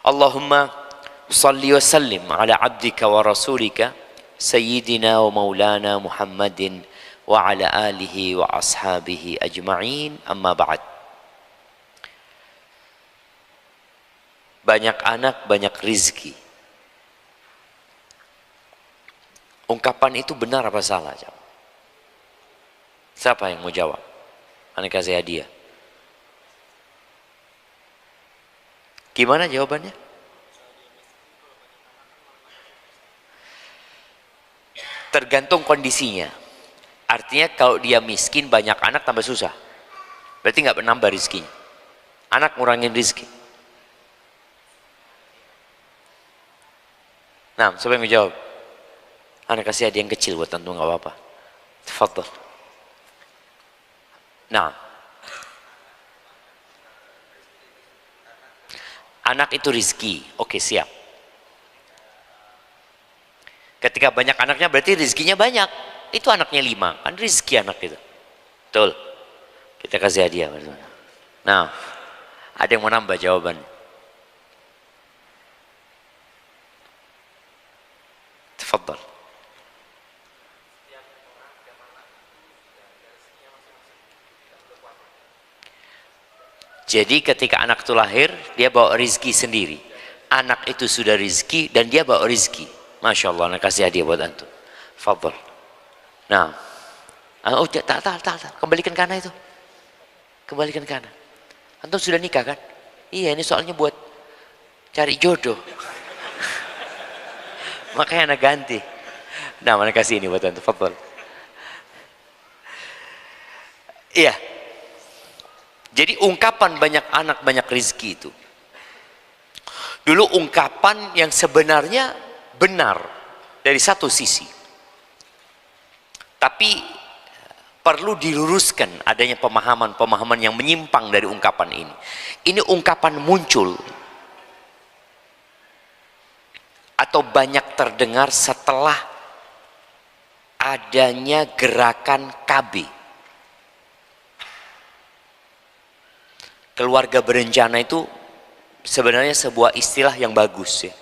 Allahumma salli wa sallim ala abdika wa rasulika sayyidina wa maulana Muhammadin wa ala alihi wa ashabihi ajma'in, amma ba'd. Banyak anak, banyak rizki. Ungkapan itu benar apa salah? Siapa yang mau jawab? Anak kasih hadiah. Gimana jawabannya? Tergantung kondisinya. Artinya kalau dia miskin, banyak anak, tambah susah. Berarti nggak menambah rizkinya. Anak ngurangin rizki. Nah, siapa yang menjawab? Anak kasih hadiah yang kecil buat tentu nggak apa-apa. Tafadhol. Nah, anak itu rizki. Oke, siap. Ketika banyak anaknya berarti rizkinya banyak. Itu anaknya 5, kan rizki anak itu. Betul. Kita kasih hadiah. Nah, ada yang mau nambah jawaban? Tafadhol. Jadi ketika anak itu lahir, dia bawa rizki sendiri. Anak itu sudah rizki dan dia bawa rizki. Masya Allah, anak kasih hadiah buat antum. Fadhol. Nah, oh tak, kembalikan kanan itu. Kembalikan kanan. Antum sudah nikah kan? Iya, ini soalnya buat cari jodoh. Makanya anak ganti. Nah, anak kasih ini buat antum. Fadhol. Iya. Jadi ungkapan banyak anak banyak rizki itu dulu ungkapan yang sebenarnya benar dari satu sisi, tapi perlu diluruskan adanya pemahaman-pemahaman yang menyimpang dari ungkapan ini. Ini ungkapan muncul atau banyak terdengar setelah adanya gerakan KB. Keluarga berencana itu sebenarnya sebuah istilah yang bagus ya.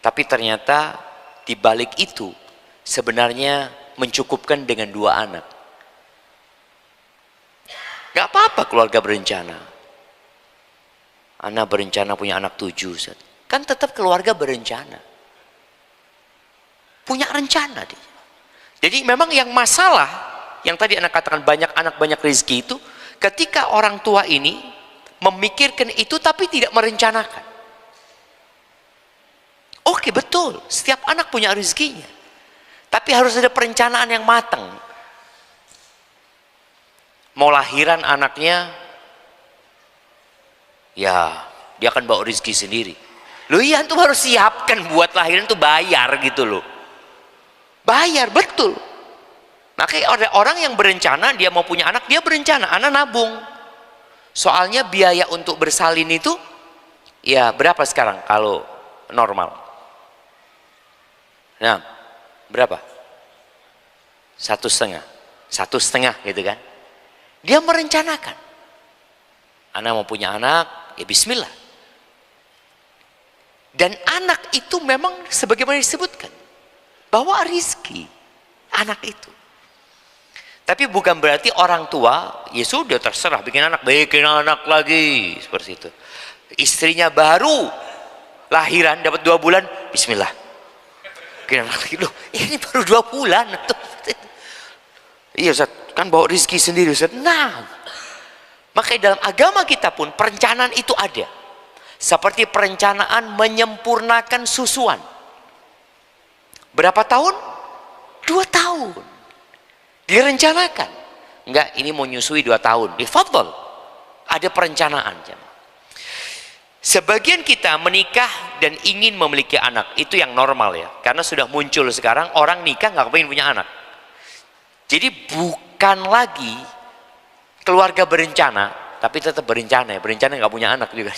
Tapi ternyata di balik itu sebenarnya mencukupkan dengan 2 anak. Gak apa-apa keluarga berencana. Anak berencana punya anak 7. Kan tetap keluarga berencana. Punya rencana dia. Jadi memang yang masalah, yang tadi anak katakan banyak anak banyak rezeki itu, ketika orang tua ini memikirkan itu tapi tidak merencanakan. Oke, betul, setiap anak punya rezekinya. Tapi harus ada perencanaan yang matang. Mau lahiran anaknya, ya dia akan bawa rezeki sendiri. Loh iya, antum harus siapkan buat lahiran tuh bayar gitu loh. Bayar, betul. Makanya ada orang yang berencana, dia mau punya anak, dia berencana, anak nabung. Soalnya biaya untuk bersalin itu, ya berapa sekarang kalau normal? Nah, berapa? 1,5, 1,5 gitu kan? Dia merencanakan. Anak mau punya anak, ya bismillah. Dan anak itu memang sebagaimana disebutkan, bawa rizki anak itu. Tapi bukan berarti orang tua, ya sudah terserah bikin anak lagi seperti itu. Istrinya baru lahiran dapat 2 bulan, bismillah. Bikin anak lagi, loh ini baru 2 bulan. Iya Ustaz, kan bawa rezeki sendiri Ustaz. Nah, makanya dalam agama kita pun perencanaan itu ada. Seperti perencanaan menyempurnakan susuan. Berapa tahun? 2 tahun. Direncanakan. Enggak, ini mau nyusui 2 tahun. Difadhol. Ada perencanaan. Sebagian kita menikah dan ingin memiliki anak. Itu yang normal ya. Karena sudah muncul sekarang orang nikah nggak pengen punya anak. Jadi bukan lagi keluarga berencana, tapi tetap berencana ya. Berencana nggak punya anak juga.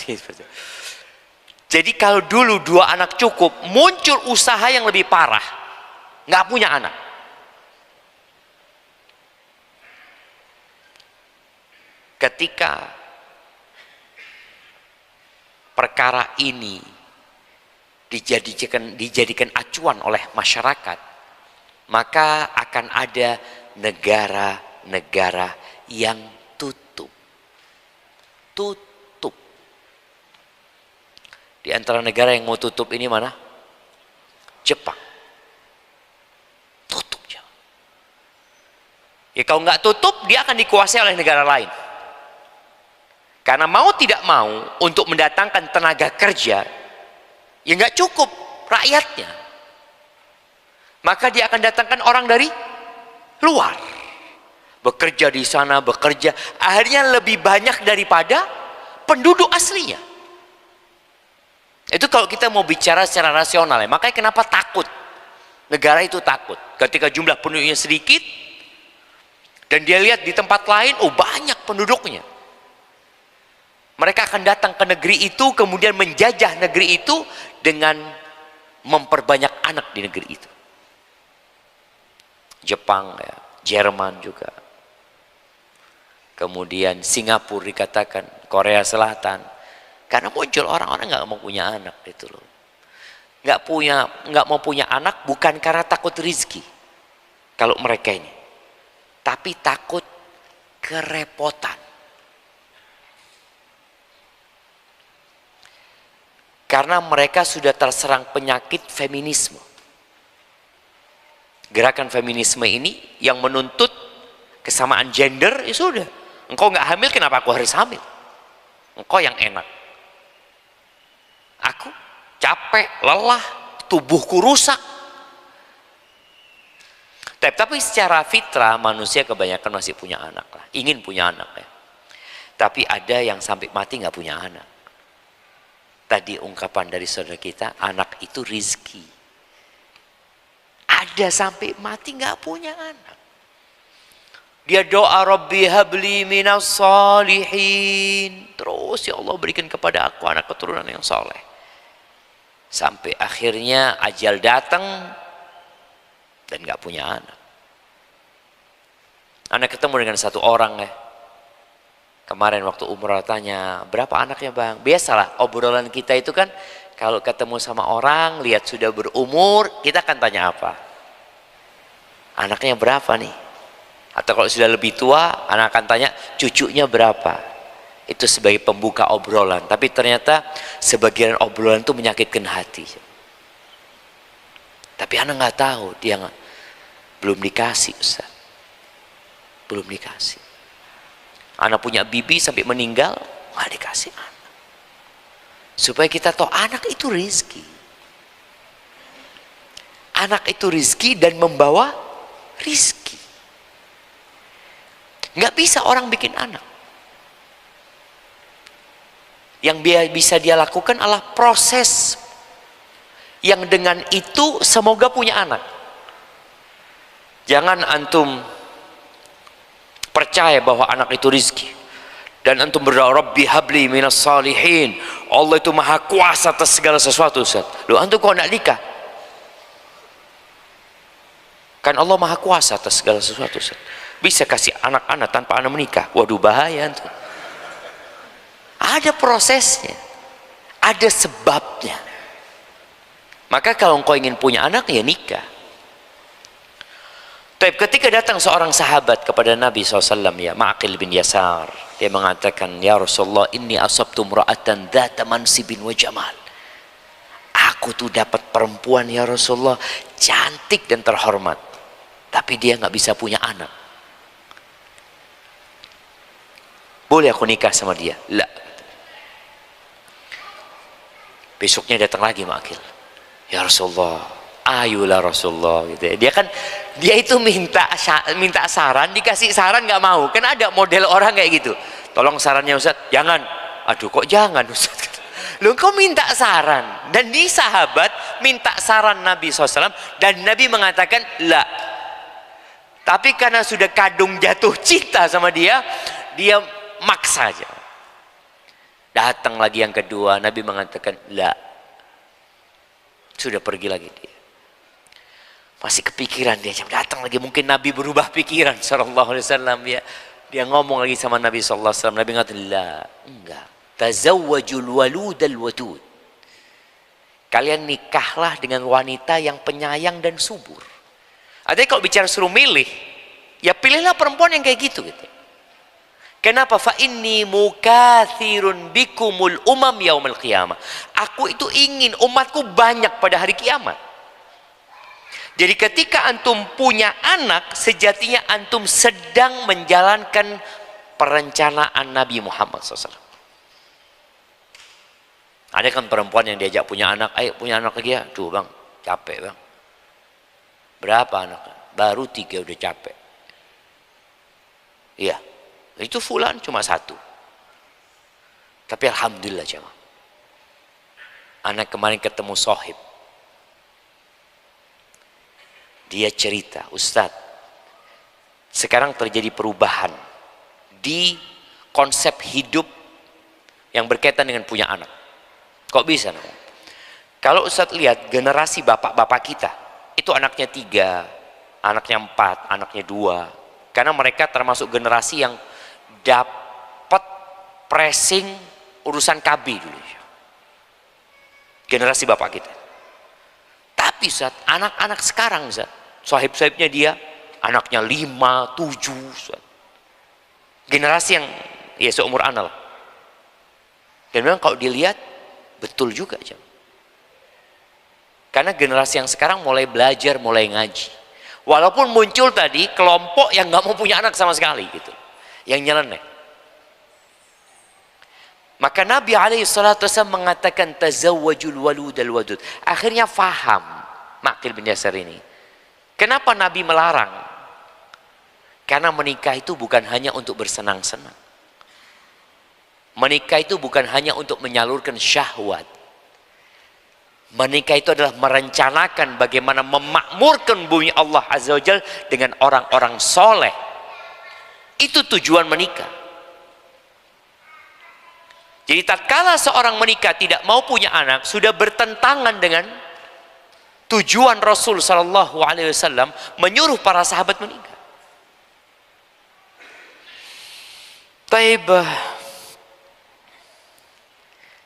Jadi kalau dulu 2 anak cukup, muncul usaha yang lebih parah. Nggak punya anak. Ketika perkara ini dijadikan acuan oleh masyarakat, maka akan ada negara-negara yang tutup. Di antara negara yang mau tutup ini mana? Jepang. Tutup ya. Kalau nggak tutup, dia akan dikuasai oleh negara lain. Karena mau tidak mau untuk mendatangkan tenaga kerja, ya nggak cukup rakyatnya. Maka dia akan datangkan orang dari luar. Bekerja di sana, bekerja. Akhirnya lebih banyak daripada penduduk aslinya. Itu kalau kita mau bicara secara rasional ya. Makanya kenapa takut? Negara itu takut. Ketika jumlah penduduknya sedikit, dan dia lihat di tempat lain, oh banyak penduduknya. Mereka akan datang ke negeri itu, kemudian menjajah negeri itu dengan memperbanyak anak di negeri itu. Jepang, ya, Jerman juga. Kemudian Singapura dikatakan, Korea Selatan. Karena muncul orang-orang nggak mau punya anak itu loh. Nggak mau punya anak bukan karena takut rizki. Kalau mereka ini. Tapi takut kerepotan. Karena mereka sudah terserang penyakit feminisme. Gerakan feminisme ini yang menuntut kesamaan gender, ya sudah. Engkau nggak hamil, kenapa aku harus hamil? Engkau yang enak. Aku capek, lelah, tubuhku rusak. Tapi secara fitrah manusia kebanyakan masih punya anak lah. Ingin punya anak ya. Tapi ada yang sampai mati nggak punya anak. Tadi ungkapan dari saudara kita, anak itu rizki. Ada sampai mati nggak punya anak. Dia doa, Rabbi habli minas salihin. Terus ya Allah berikan kepada aku anak keturunan yang soleh. Sampai akhirnya ajal datang dan nggak punya anak. Anak ketemu dengan satu orang ya. Kemarin waktu umrah tanya, berapa anaknya bang? Biasalah obrolan kita itu kan, kalau ketemu sama orang, lihat sudah berumur, kita akan tanya apa? Anaknya berapa nih? Atau kalau sudah lebih tua, anak akan tanya, cucunya berapa? Itu sebagai pembuka obrolan. Tapi ternyata sebagian obrolan itu menyakitkan hati. Tapi anak nggak tahu, dia belum dikasih Ustaz. Belum dikasih. Anak punya bibi sampai meninggal, nggak dikasih anak. Supaya kita tahu anak itu rizki. Anak itu rizki dan membawa rizki. Nggak bisa orang bikin anak. Yang bisa dia lakukan adalah proses. Yang dengan itu semoga punya anak. Jangan antum percaya bahwa anak itu rizki dan antum berdoa Rabbi habli minas salihin, Allah itu maha kuasa atas segala sesuatu. Ustaz, lu antum kok nak nikah? Kan Allah maha kuasa atas segala sesuatu. Ustaz, bisa kasih anak-anak tanpa anak menikah. Waduh, bahaya antum. Ada prosesnya, ada sebabnya. Maka kalau engkau ingin punya anak, ya nikah. Tapi ketika datang seorang sahabat kepada Nabi SAW, ya Ma'qil bin Yasar, dia mengatakan, ya Rasulullah, inni asabtu mra'atan dhata mansibin wa jamal. Aku tuh dapat perempuan ya Rasulullah, cantik dan terhormat, tapi dia nggak bisa punya anak. Boleh aku nikah sama dia? La. Besoknya datang lagi Ma'qil, ya Rasulullah, ayolah Rasulullah gitu ya. Dia itu minta saran, dikasih saran nggak mau. Kan ada model orang kayak gitu. Tolong sarannya Ustaz. Jangan. Aduh kok jangan Ustaz. Loh kau minta saran. Dan di sahabat minta saran Nabi SAW. Dan Nabi mengatakan la. Tapi karena sudah kadung jatuh cinta sama dia, dia maksa aja. Datang lagi yang kedua, Nabi mengatakan la. Sudah pergi lagi dia. Masih kepikiran dia, datang lagi, mungkin Nabi berubah pikiran sallallahu alaihi wasallam, dia ngomong lagi sama Nabi sallallahu alaihi wasallam. Nabi mengatakan la, enggak, Tazawwajul waludal wadud. Kalian nikahlah dengan wanita yang penyayang dan subur. Artinya kalau bicara suruh milih, ya pilihlah perempuan yang kayak gitu. Kenapa? Fa inni mukatsirun bikumul umam yaumil qiyamah. Aku itu ingin umatku banyak pada hari kiamat. Jadi ketika antum punya anak, sejatinya antum sedang menjalankan perencanaan Nabi Muhammad SAW. Ada kan perempuan yang diajak punya anak, ayo punya anak lagi ya. Tuh bang, capek bang. Berapa anak? Baru 3 udah capek. Iya, itu fulan cuma 1. Tapi alhamdulillah jemaah. Anak kemarin ketemu sohib. Dia cerita, Ustadz, sekarang terjadi perubahan di konsep hidup yang berkaitan dengan punya anak. Kok bisa? Kalau Ustadz lihat generasi bapak-bapak kita, itu anaknya 3, anaknya 4, anaknya 2. Karena mereka termasuk generasi yang dapat pressing urusan KB dulu. Generasi bapak kita. Tapi Ustadz, anak-anak sekarang Ustadz, sahib-sahibnya dia, anaknya 5, 7. Ustadz. Generasi yang ya seumur anak lah. Dan memang kalau dilihat, betul juga. Karena generasi yang sekarang mulai belajar, mulai ngaji. Walaupun muncul tadi kelompok yang nggak mau punya anak sama sekali gitu, yang nyeleneh. Maka Nabi SAW mengatakan tazawwajul waludal wadud. Akhirnya faham Maqil bin Yasar ini. Kenapa Nabi melarang? Karena menikah itu bukan hanya untuk bersenang-senang. Menikah itu bukan hanya untuk menyalurkan syahwat. Menikah itu adalah merencanakan bagaimana memakmurkan bumi Allah Azza wa Jalla dengan orang-orang soleh. Itu tujuan menikah. Jadi tatkala seorang menikah tidak mau punya anak, sudah bertentangan dengan tujuan Rasul Sallallahu Alaihi Wasallam menyuruh para sahabat menikah. Taibah.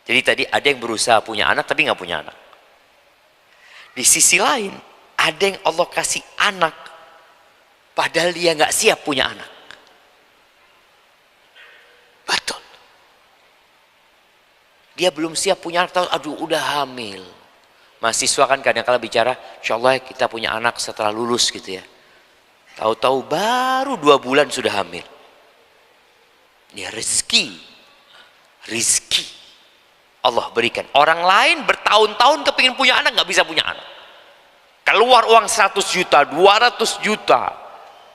Jadi tadi ada yang berusaha punya anak tapi nggak punya anak. Di sisi lain ada yang Allah kasih anak padahal dia nggak siap punya anak. Betul. Dia belum siap punya anak, tahu, aduh udah hamil. Mahasiswa kan kadang-kala bicara, insya Allah kita punya anak setelah lulus gitu ya. Tahu-tahu baru 2 bulan sudah hamil. Ini rezeki. Allah berikan. Orang lain bertahun-tahun kepingin punya anak, nggak bisa punya anak. Keluar uang 100 juta, 200 juta,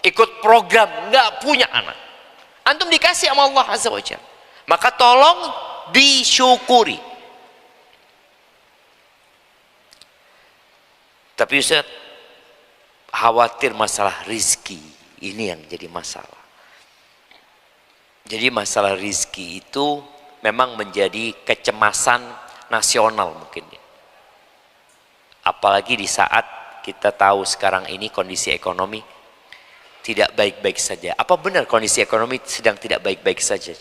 ikut program, nggak punya anak. Antum dikasih sama Allah Azza wa Jalla. Maka tolong disyukuri. Tapi Ustaz, khawatir masalah rizki. Ini yang jadi masalah. Jadi masalah rizki itu memang menjadi kecemasan nasional mungkin ya. Apalagi di saat kita tahu sekarang ini kondisi ekonomi tidak baik-baik saja. Apa benar kondisi ekonomi sedang tidak baik-baik saja?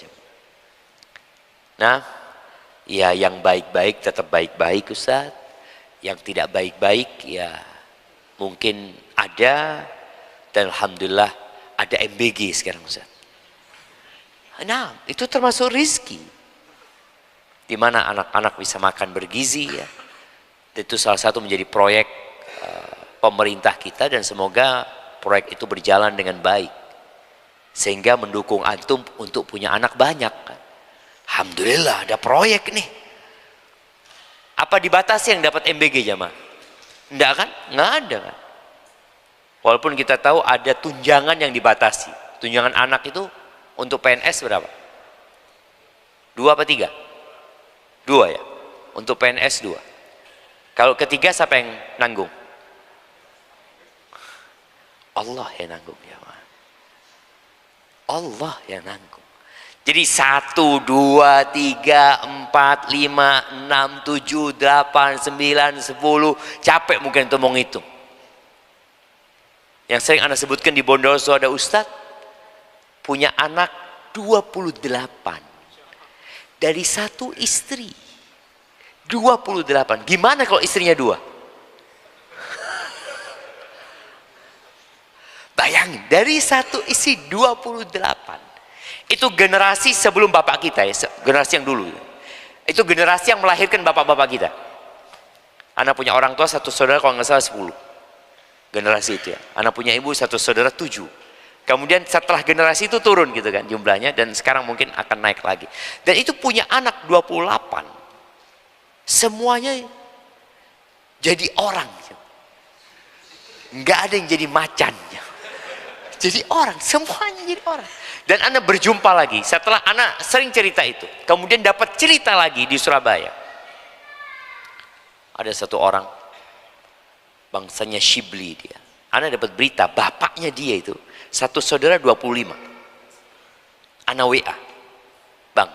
Nah, ya yang baik-baik tetap baik-baik Ustaz. Yang tidak baik-baik ya mungkin ada, dan alhamdulillah ada MBG sekarang Ustaz. Nah, itu termasuk rizki. Di mana anak-anak bisa makan bergizi ya. Itu salah satu menjadi proyek pemerintah kita, dan semoga proyek itu berjalan dengan baik sehingga mendukung antum untuk punya anak banyak. Alhamdulillah ada proyek nih. Apa dibatasi yang dapat MBG jamaah? Enggak kan? Nggak ada kan? Walaupun kita tahu ada tunjangan yang dibatasi. Tunjangan anak itu untuk PNS berapa? 2 apa 3? 2 ya, untuk PNS 2. Kalau ketiga siapa yang nanggung? Allah yang nanggung ya. Allah yang nanggung. Jadi 1, 2, 3, 4, 5, 6, 7, 8, 9, 10. Capek mungkin untuk menghitung. Yang sering Anda sebutkan di Bondowoso ada Ustadz punya anak 28. dari satu istri. 28. Gimana kalau istrinya 2? Bayangin, dari satu istri 28. Itu generasi sebelum bapak kita ya, generasi yang dulu. Itu generasi yang melahirkan bapak-bapak kita. Anak punya orang tua satu saudara kalau nggak salah 10. Generasi itu ya. Anak punya ibu satu saudara 7. Kemudian setelah generasi itu turun gitu kan jumlahnya, dan sekarang mungkin akan naik lagi. Dan itu punya anak 28. Semuanya jadi orang. Nggak ada yang jadi macan. Jadi orang, semuanya jadi orang. Dan anak berjumpa lagi setelah anak sering cerita itu. Kemudian dapat cerita lagi di Surabaya. Ada satu orang, bangsanya Shibli dia. Anak dapat berita, bapaknya dia itu satu saudara 25. Anak WA. Bang,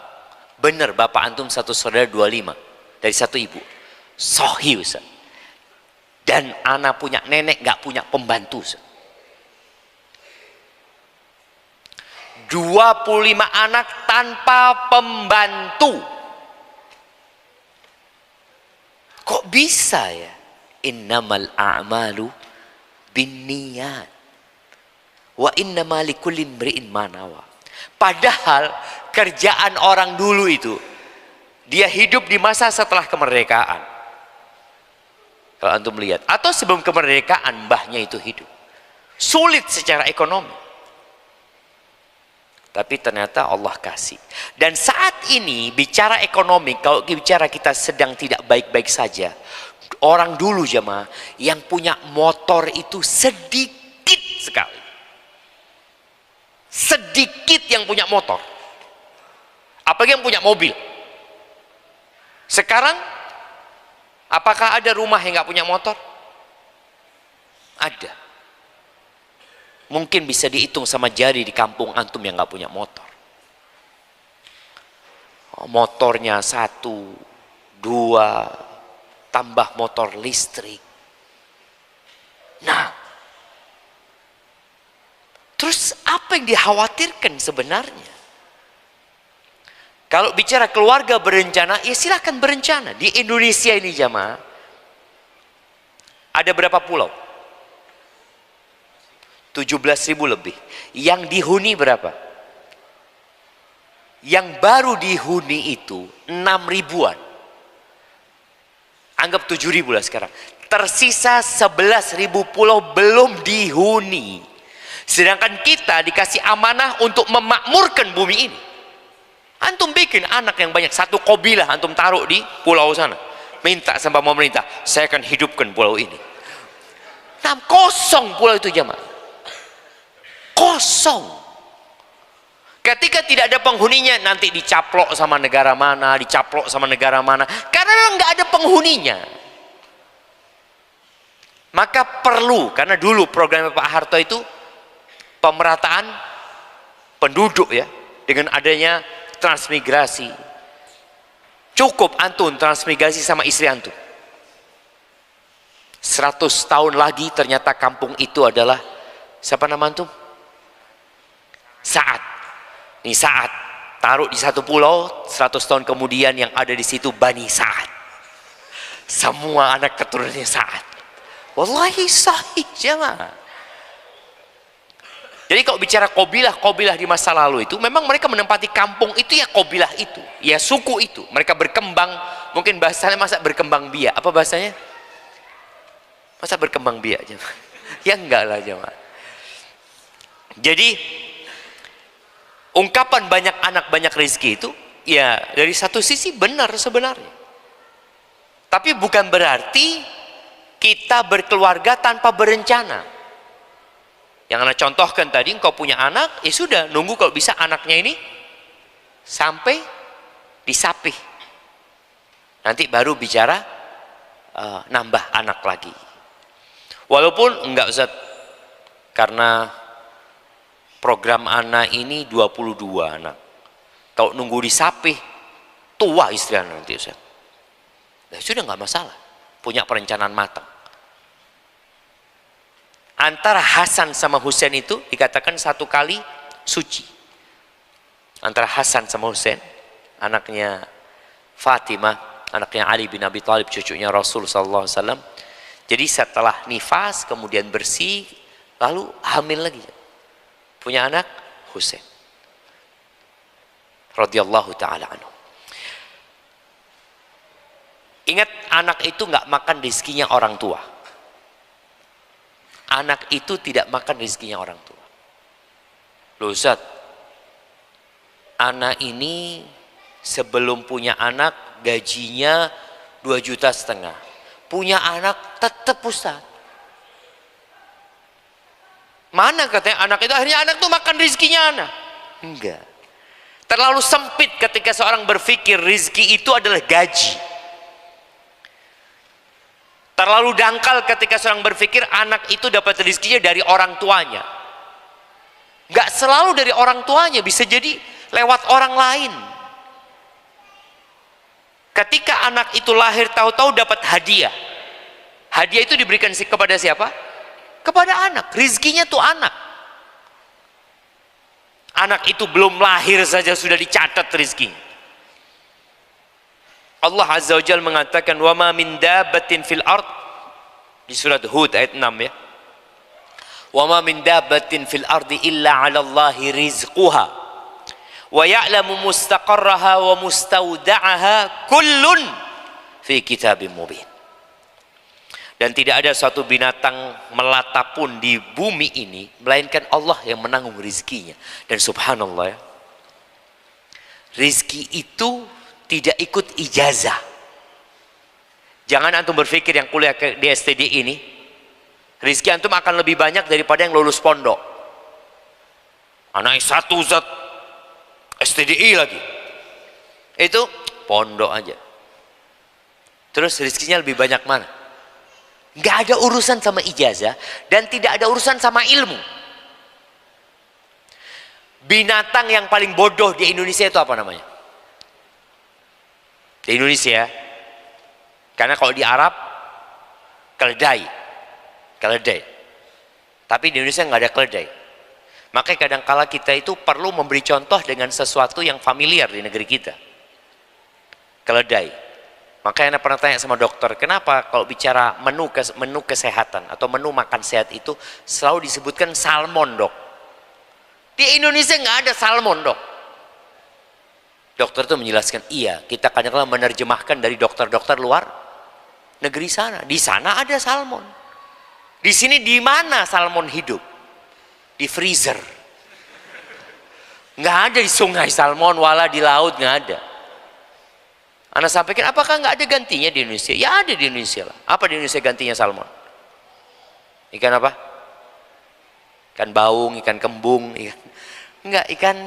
bener bapak antum satu saudara 25 dari satu ibu. Sahih Ustaz. Dan anak punya nenek gak punya pembantu Ustaz. 25 anak tanpa pembantu. Kok bisa ya? Innamal a'malu binniyat wa innamal likulli imri'in ma nawa. Padahal kerjaan orang dulu itu, dia hidup di masa setelah kemerdekaan. Kalau antum lihat, atau sebelum kemerdekaan mbahnya itu hidup. Sulit secara ekonomi. Tapi ternyata Allah kasih. Dan saat ini bicara ekonomi, kalau bicara kita sedang tidak baik-baik saja. Orang dulu jemaah yang punya motor itu sedikit sekali. Sedikit yang punya motor. Apalagi yang punya mobil. Sekarang, apakah ada rumah yang nggak punya motor? Ada. Mungkin bisa dihitung sama jari di kampung antum yang nggak punya motor. Motornya 1, 2, tambah motor listrik. Nah, terus apa yang dikhawatirkan sebenarnya? Kalau bicara keluarga berencana, ya silahkan berencana. Di Indonesia ini jamaah, ada berapa pulau? 17.000 lebih. Yang dihuni berapa? Yang baru dihuni itu 6.000-an. Anggap 7.000 lah sekarang. Tersisa 11.000 pulau belum dihuni. Sedangkan kita dikasih amanah untuk memakmurkan bumi ini. Antum bikin anak yang banyak, satu kabilah antum taruh di pulau sana. Minta sama pemerintah, saya akan hidupkan pulau ini. Nah, kosong pulau itu jemaah. Kosong. Ketika tidak ada penghuninya, nanti dicaplok sama negara mana, dicaplok sama negara mana, karena nggak ada penghuninya. Maka perlu, karena dulu program Pak Harto itu pemerataan penduduk ya, dengan adanya transmigrasi. Cukup antum transmigrasi sama istri antum. 100 tahun lagi ternyata kampung itu adalah, siapa nama antum? Saat. Ini Saat. Taruh di satu pulau, 100 tahun kemudian yang ada di situ Bani Saat. Semua anak keturunannya Saat. Wallahi sahih jemaah. Jadi kalau bicara kabilah di masa lalu itu, memang mereka menempati kampung itu ya kabilah itu, ya suku itu. Mereka berkembang, mungkin bahasanya masa berkembang biak. Apa bahasanya? Masa berkembang biak jemaah? Ya enggak lah jemaah. Jadi ungkapan banyak anak banyak rezeki itu ya dari satu sisi benar sebenarnya, tapi bukan berarti kita berkeluarga tanpa berencana. Yang anak contohkan tadi, engkau punya anak, ya sudah nunggu kalau bisa anaknya ini sampai disapih, nanti baru bicara nambah anak lagi. Walaupun enggak Ustaz, karena program anak ini 22 anak. Kalau nunggu disapih, tua istri anak nanti Ustaz. Ya sudah nggak masalah, punya perencanaan matang. Antara Hasan sama Husain itu dikatakan satu kali suci. Antara Hasan sama Husain, anaknya Fatimah, anaknya Ali bin Abi Thalib, cucunya Rasul sallallahu alaihi wasallam. Jadi setelah nifas kemudian bersih, lalu hamil lagi. Punya anak Husain radhiyallahu taala anhu. Ingat, anak itu nggak makan rezekinya orang tua. Anak itu tidak makan rezekinya orang tua. Loh Ustaz, anak ini sebelum punya anak gajinya 2,5 juta. Punya anak tetap Ustaz. Mana katanya anak itu, akhirnya anak tuh makan rezekinya anak. Enggak. Terlalu sempit ketika seorang berpikir rezeki itu adalah gaji. Terlalu dangkal ketika seorang berpikir anak itu dapat rezekinya dari orang tuanya. Enggak selalu dari orang tuanya, bisa jadi lewat orang lain. Ketika anak itu lahir tahu-tahu dapat hadiah. Hadiah itu diberikan kepada siapa? Kepada anak. Rizkinya tuh anak. Anak itu belum lahir saja sudah dicatat rizkinya. Allah Azza wa Jalla mengatakan wa ma min dabbatin fil ard di surat Hud ayat 6 ya. Wa ma min dabbatin fil ardi illa 'ala Allahi rizquha wa ya'lamu mustaqarraha wa mustawda'aha kullun fi kitabim mubin. Dan tidak ada suatu binatang melata pun di bumi ini melainkan Allah yang menanggung rizkinya. Dan subhanallah ya, rizki itu tidak ikut ijazah. Jangan antum berpikir yang kuliah di STD ini rizki antum akan lebih banyak daripada yang lulus pondok. Anak satu zat STDI lagi, itu pondok aja. Terus rizkinya lebih banyak mana? Nggak ada urusan sama ijazah dan tidak ada urusan sama ilmu. Binatang yang paling bodoh di Indonesia itu apa namanya? Di Indonesia, karena kalau di Arab keledai. Tapi di Indonesia nggak ada keledai. Makanya kadangkala kita itu perlu memberi contoh dengan sesuatu yang familiar di negeri kita. Keledai. Makanya Anda pernah tanya sama dokter, kenapa kalau bicara menu kesehatan atau menu makan sehat itu selalu disebutkan salmon, dok? Di Indonesia nggak ada salmon, dok. Dokter itu menjelaskan, iya, kita kadang-kadang menerjemahkan dari dokter-dokter luar negeri sana. Di sana ada salmon. Di sini di mana salmon hidup? Di freezer. Nggak ada di sungai salmon, wala di laut nggak ada. Anda sampaikan, apakah nggak ada gantinya di Indonesia? Ya ada di Indonesia lah. Apa di Indonesia gantinya salmon? Ikan apa? Ikan baung, ikan kembung, ikan... Enggak, ikan...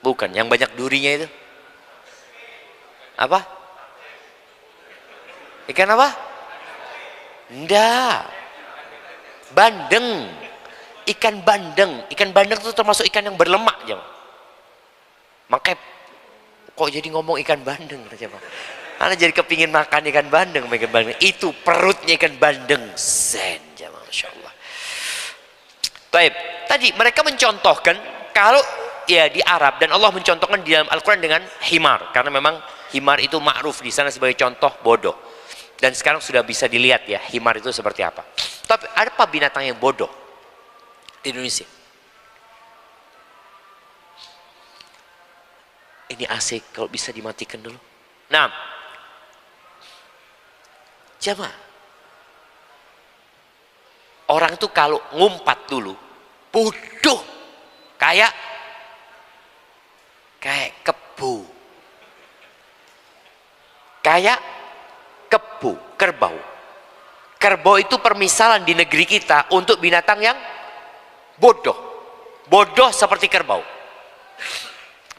Bukan, yang banyak durinya itu. Apa? Ikan apa? Enggak. Bandeng. Ikan bandeng. Ikan bandeng itu termasuk ikan yang berlemak. Makanya kok jadi ngomong ikan bandeng? Karena jadi kepingin makan ikan bandeng. Itu perutnya ikan bandeng. Zen. Masya Allah. Baik. Tadi mereka mencontohkan kalau ya di Arab, dan Allah mencontohkan di dalam Al-Quran dengan himar. Karena memang himar itu ma'ruf di sana sebagai contoh bodoh. Dan sekarang sudah bisa dilihat ya himar itu seperti apa. Tapi ada apa binatang yang bodoh di Indonesia? Ini asik kalau bisa dimatikan dulu. Nah, jamaah, orang itu kalau ngumpat dulu bodoh kayak kebu, kayak kerbau. Kerbau itu permisalan di negeri kita untuk binatang yang bodoh seperti kerbau.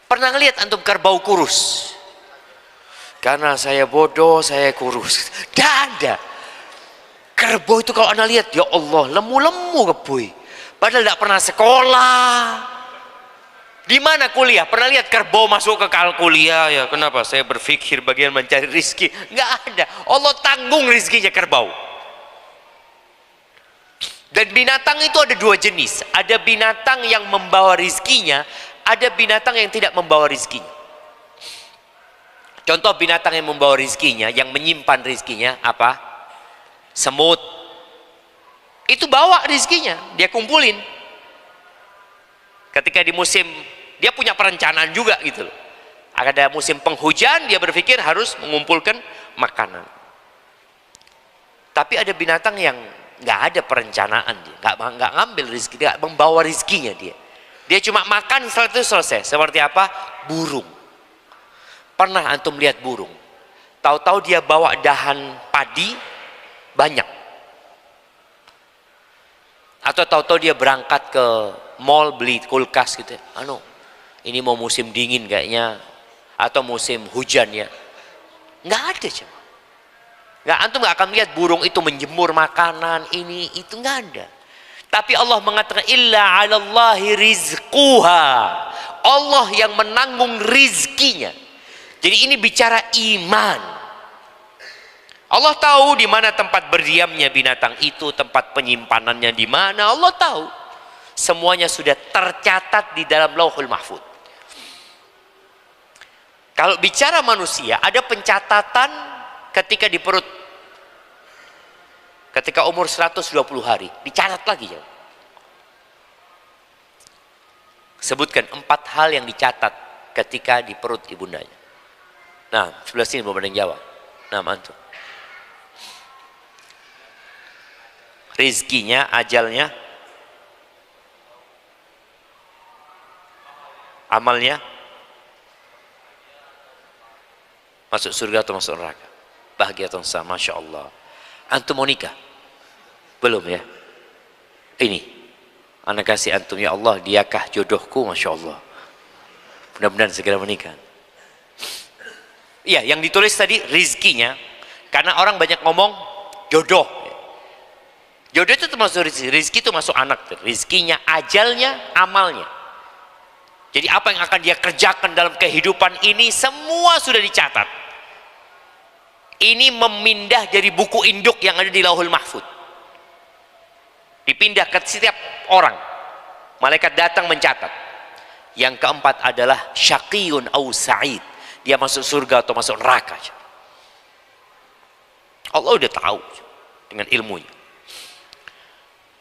Pernah ngelihat antum kerbau kurus? Karena saya bodoh, saya kurus. Tidak ada. Kerbau itu kalau anda lihat, ya Allah, lemu-lemu kebui. Padahal tidak pernah sekolah. Di mana kuliah? Pernah lihat kerbau masuk ke kuliah? Ya kenapa? Saya berpikir bagian mencari rizki. Nggak ada. Allah tanggung rizkinya kerbau. Dan binatang itu ada dua jenis. Ada binatang yang membawa rizkinya. ada binatang yang tidak membawa rizkinya. Contoh binatang yang membawa rizkinya, yang menyimpan rizkinya apa? Semut. Itu bawa rizkinya, dia kumpulin. Ketika di musim, dia punya perencanaan juga gitu loh. Ada musim penghujan, dia berpikir harus mengumpulkan makanan. Tapi ada binatang yang nggak ada perencanaan, dia nggak ngambil rizki, dia nggak membawa rizkinya dia. Dia cuma makan setelah itu selesai. Seperti apa? Burung. Pernah antum lihat burung? Tahu-tahu dia bawa dahan padi banyak. Atau tahu-tahu dia berangkat ke mall beli kulkas gitu. Ini mau musim dingin kayaknya, atau musim hujan ya. Nggak ada cuma. Antum nggak akan lihat burung itu menjemur makanan ini itu, nggak ada. Tapi Allah mengatakan illa 'alallahi rizquha. Allah yang menanggung rizkinya. Jadi ini bicara iman. Allah tahu di mana tempat berdiamnya binatang itu, tempat penyimpanannya di mana, Allah tahu. Semuanya sudah tercatat di dalam Lauhul Mahfuz. Kalau bicara manusia, ada pencatatan ketika di perut. Ketika umur 120 hari, dicatat lagi ya. Sebutkan 4 hal yang dicatat ketika di perut ibundanya. Nah, sebelah sini belum ada yang jawab. Nah, antum. Rizkinya, ajalnya, amalnya, masuk surga atau masuk neraka, bahagia atau sama, Masya Allah. Antum mau nikah? Belum ya? Ini anak kasih antum, ya Allah, diakah jodohku, Masya Allah. Mudah-mudahan segera menikah. Iya, yang ditulis tadi rizkinya, karena orang banyak ngomong jodoh. Jodoh itu termasuk rizki, itu masuk anak, rizkinya, ajalnya, amalnya. Jadi apa yang akan dia kerjakan dalam kehidupan ini semua sudah dicatat. Ini memindah dari buku induk yang ada di Lauhul Mahfuz. Dipindah ke setiap orang. Malaikat datang mencatat. Yang keempat adalah syaqiyun au sa'id. Dia masuk surga atau masuk neraka. Allah udah tahu dengan ilmunya.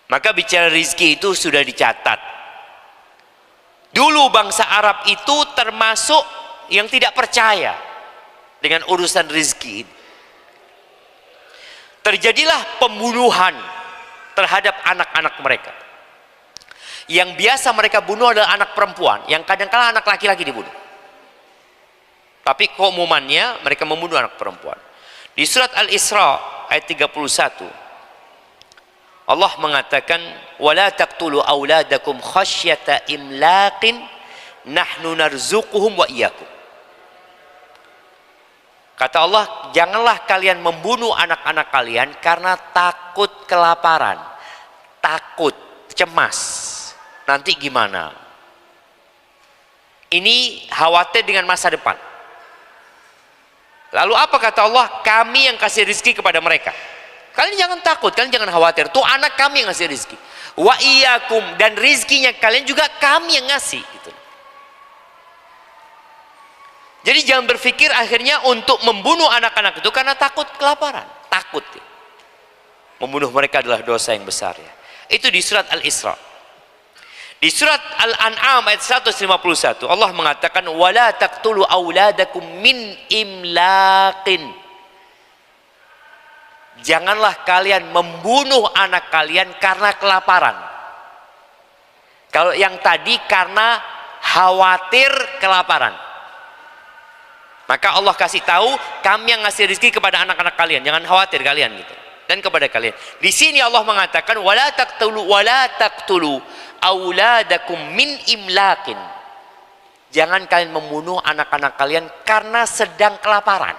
Maka bicara rizki itu sudah dicatat. Dulu bangsa Arab itu termasuk yang tidak percaya dengan urusan rizki ini. Terjadilah pembunuhan terhadap anak-anak mereka. Yang biasa mereka bunuh adalah anak perempuan, yang kadang-kala anak laki-laki dibunuh. Tapi keumumannya mereka membunuh anak perempuan. Di surat Al-Isra ayat 31, Allah mengatakan, "Wala taqtulu auladakum khasyata imlaqin nahnu narzuquhum wa iyyakum." Kata Allah, janganlah kalian membunuh anak-anak kalian karena takut kelaparan, takut, cemas. Nanti gimana? Ini khawatir dengan masa depan. Lalu apa kata Allah? Kami yang kasih rizki kepada mereka. Kalian jangan takut, kalian jangan khawatir. Tuh anak kami yang ngasih rizki. Wa iyyakum, dan rizkinya kalian juga kami yang ngasih. Gitu. Jadi jangan berpikir akhirnya untuk membunuh anak-anak itu karena takut kelaparan. Takut. Membunuh mereka adalah dosa yang besar ya. Itu di surat Al-Isra. Di surat Al-An'am ayat 151 Allah mengatakan, "Wala taqtulu auladakum min imlaqin." Janganlah kalian membunuh anak kalian karena kelaparan. Kalau yang tadi karena khawatir kelaparan. Maka Allah kasih tahu, kami yang ngasih rezeki kepada anak-anak kalian, jangan khawatir kalian gitu. Dan kepada kalian. Di sini Allah mengatakan wala taqtulu auladakum min imlaqin. Jangan kalian membunuh anak-anak kalian karena sedang kelaparan.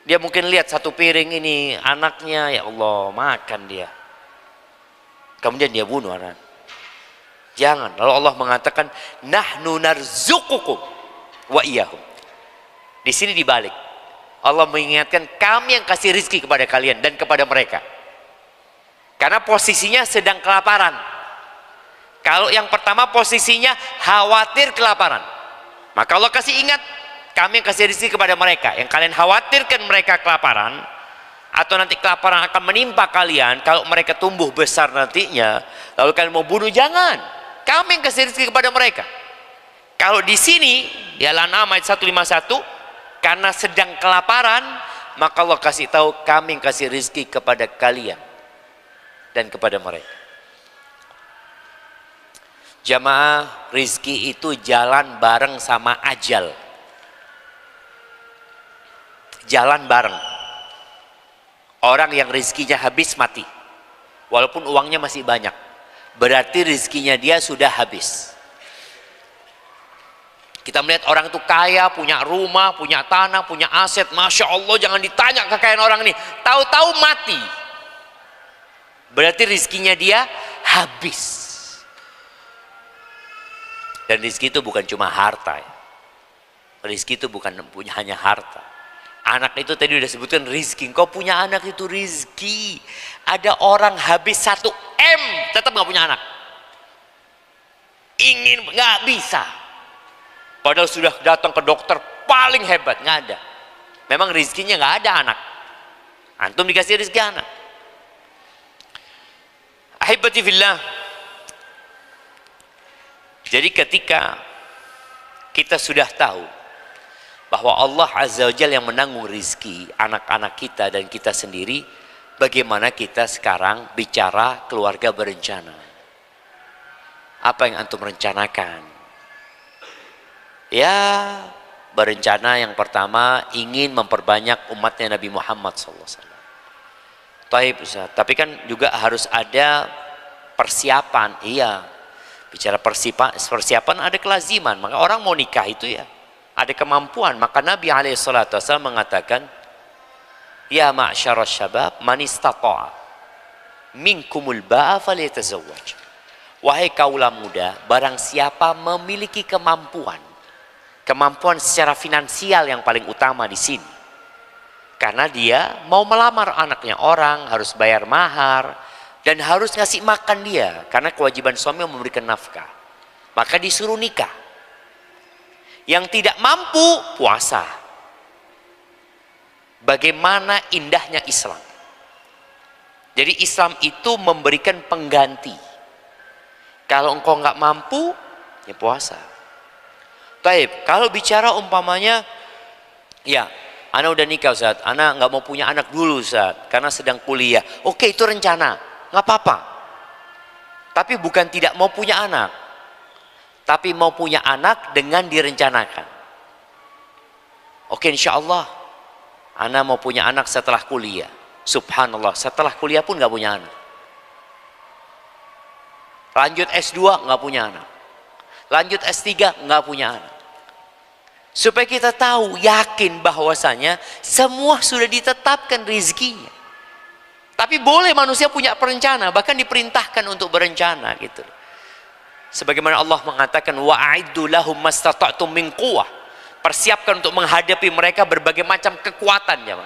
Dia mungkin lihat satu piring ini anaknya, ya Allah, makan dia. Kemudian dia bunuh anak. Jangan. Lalu Allah mengatakan nahnu narzuqukum wa iyyahum. Di sini dibalik. Allah mengingatkan kami yang kasih rizki kepada kalian dan kepada mereka. Karena posisinya sedang kelaparan. Kalau yang pertama posisinya khawatir kelaparan, maka Allah kasih ingat, kami kasih rezeki kepada mereka. Yang kalian khawatirkan mereka kelaparan, atau nanti kelaparan akan menimpa kalian kalau mereka tumbuh besar nantinya, lalu kalian mau bunuh, jangan. Kami yang kasih rezeki kepada mereka. Kalau di sini di Al-An'am ayat 151, karena sedang kelaparan, maka Allah kasih tahu, kami yang kasih rezeki kepada kalian dan kepada mereka. Jamaah, rizki itu jalan bareng sama ajal. Jalan bareng. Orang yang rizkinya habis mati, walaupun uangnya masih banyak, berarti rizkinya dia sudah habis. Kita melihat orang itu kaya, punya rumah, punya tanah, punya aset, Masya Allah, jangan ditanya kekayaan orang ini, tahu-tahu mati, berarti rizkinya dia habis. Dan rizki itu bukan cuma harta ya. Rizki itu bukan hanya harta. Anak itu tadi udah sebutkan rizki. Engkau punya anak itu rizki. Ada orang habis 1 M tetap gak punya anak. Ingin, gak bisa. Padahal sudah datang ke dokter paling hebat, gak ada. Memang rizkinya gak ada anak. Antum dikasih rizki anak. Ahibati fillah. Jadi ketika kita sudah tahu bahwa Allah Azza wa Jalla yang menanggung rizki anak-anak kita dan kita sendiri, bagaimana kita sekarang bicara keluarga berencana? Apa yang antum rencanakan? Ya, berencana yang pertama ingin memperbanyak umatnya Nabi Muhammad SAW. Taib, Ustaz. Tapi kan juga harus ada persiapan. Iya. Bicara persiapan ada kelaziman. Maka orang mau nikah itu ya ada kemampuan. Maka Nabi SAW mengatakan, ya ma'syarasy syabab man istata'a minkumul ba'a falyatazawwaj. Wahai kaula muda, barang siapa memiliki kemampuan secara finansial yang paling utama di sini. Karena dia mau melamar anaknya orang, harus bayar mahar, dan harus ngasih makan dia, karena kewajiban suami memberikan nafkah. Maka disuruh nikah. Yang tidak mampu, puasa. Bagaimana indahnya Islam. Jadi Islam itu memberikan pengganti. Kalau engkau nggak mampu, ya puasa. Baik, kalau bicara umpamanya, ya, ana udah nikah Ustaz, ana nggak mau punya anak dulu Ustaz, karena sedang kuliah. Oke, itu rencana. Nggak apa-apa. Tapi bukan tidak mau punya anak. Tapi mau punya anak dengan direncanakan. Oke, insya Allah ana mau punya anak setelah kuliah. Subhanallah, setelah kuliah pun nggak punya anak. Lanjut S2 nggak punya anak. Lanjut S3 nggak punya anak. Supaya kita tahu, yakin bahwasanya semua sudah ditetapkan rezekinya. Tapi boleh manusia punya perencana, bahkan diperintahkan untuk berencana gitu. Sebagaimana Allah mengatakan, wa'iddu lahum mastata'tum min quwwah. Persiapkan untuk menghadapi mereka berbagai macam kekuatan, ya.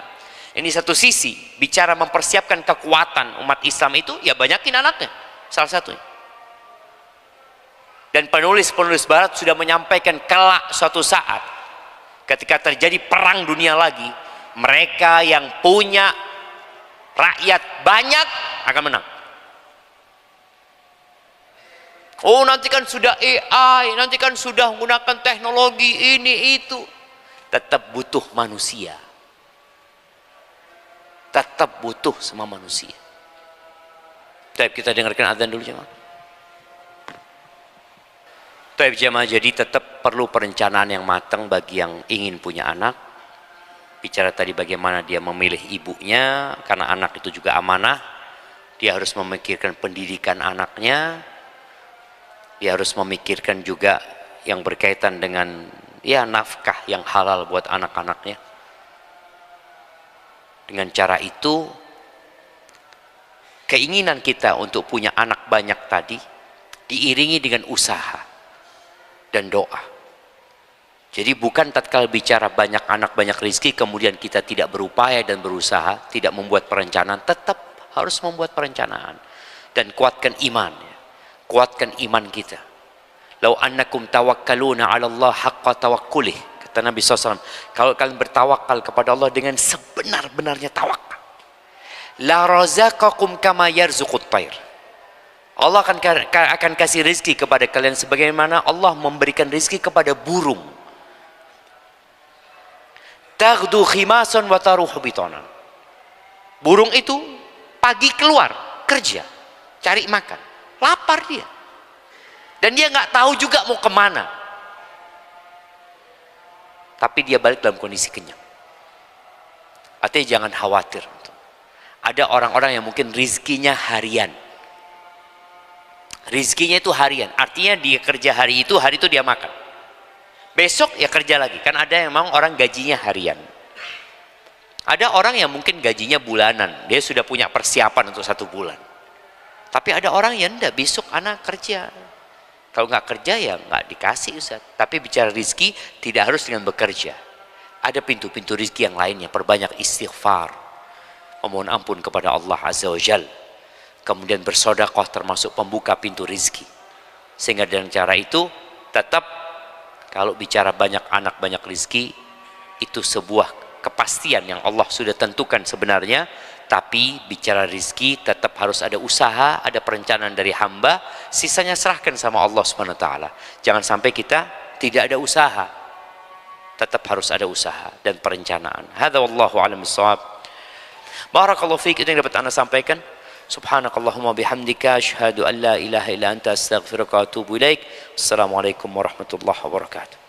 Ini satu sisi bicara mempersiapkan kekuatan umat Islam itu, ya banyakin anaknya, salah satunya. Dan penulis-penulis barat sudah menyampaikan kelak suatu saat ketika terjadi perang dunia lagi, mereka yang punya rakyat banyak akan menang. Oh, nanti kan sudah AI, nanti kan sudah menggunakan teknologi ini itu. Tetap butuh manusia. Tetap butuh sama manusia. Baik, kita dengarkan azan dulu jemaah. Baik jemaah, jadi tetap perlu perencanaan yang matang bagi yang ingin punya anak. Bicara tadi bagaimana dia memilih ibunya, karena anak itu juga amanah. Dia harus memikirkan pendidikan anaknya. Dia harus memikirkan juga yang berkaitan dengan ya nafkah yang halal buat anak-anaknya. Dengan cara itu, keinginan kita untuk punya anak banyak tadi diiringi dengan usaha dan doa. Jadi bukan tatkala bicara banyak anak banyak rezeki kemudian kita tidak berupaya dan berusaha, tidak membuat perencanaan. Tetap harus membuat perencanaan dan kuatkan iman. kuatkan iman kita. Lau annakum tawakkaluna 'ala Allah haqqa tawakkulih, kata Nabi SAW, kalau kalian bertawakal kepada Allah dengan sebenar-benarnya tawakal, la razaqakum kama yarzuqut tayr, Allah akan kasih rezeki kepada kalian sebagaimana Allah memberikan rezeki kepada burung. Taghdu khimasan wa taruhu bitana, burung itu pagi keluar kerja cari makan, lapar dia, dan dia nggak tahu juga mau kemana, tapi dia balik dalam kondisi kenyang. Artinya jangan khawatir. Ada orang-orang yang mungkin rizkinya harian, rizkinya itu harian, artinya dia kerja hari itu dia makan, besok ya kerja lagi. Kan ada yang memang orang gajinya harian, ada orang yang mungkin gajinya bulanan, dia sudah punya persiapan untuk 1 bulan. Tapi ada orang yang enggak, besok anak kerja, kalau nggak kerja ya nggak dikasih Ustaz. Tapi bicara rizki tidak harus dengan bekerja, ada pintu-pintu rizki yang lainnya. Perbanyak istighfar, memohon ampun kepada Allah Azza wa Jal, kemudian bersedekah termasuk pembuka pintu rizki. Sehingga dengan cara itu tetap, kalau bicara banyak anak banyak rizki, itu sebuah kepastian yang Allah sudah tentukan sebenarnya. Tapi bicara rizki tetap harus ada usaha, ada perencanaan dari hamba, sisanya serahkan sama Allah SWT. Jangan sampai kita tidak ada usaha, tetap harus ada usaha dan perencanaan. Hadza wallahu a'lam bissawab. Barakallahu fiik, itu yang dapat Anda sampaikan. Subhanakallahumma bihamdika asyhadu an la ilaha illa anta astaghfiruka wa atubu ilaik. Assalamualaikum warahmatullahi wabarakatuh.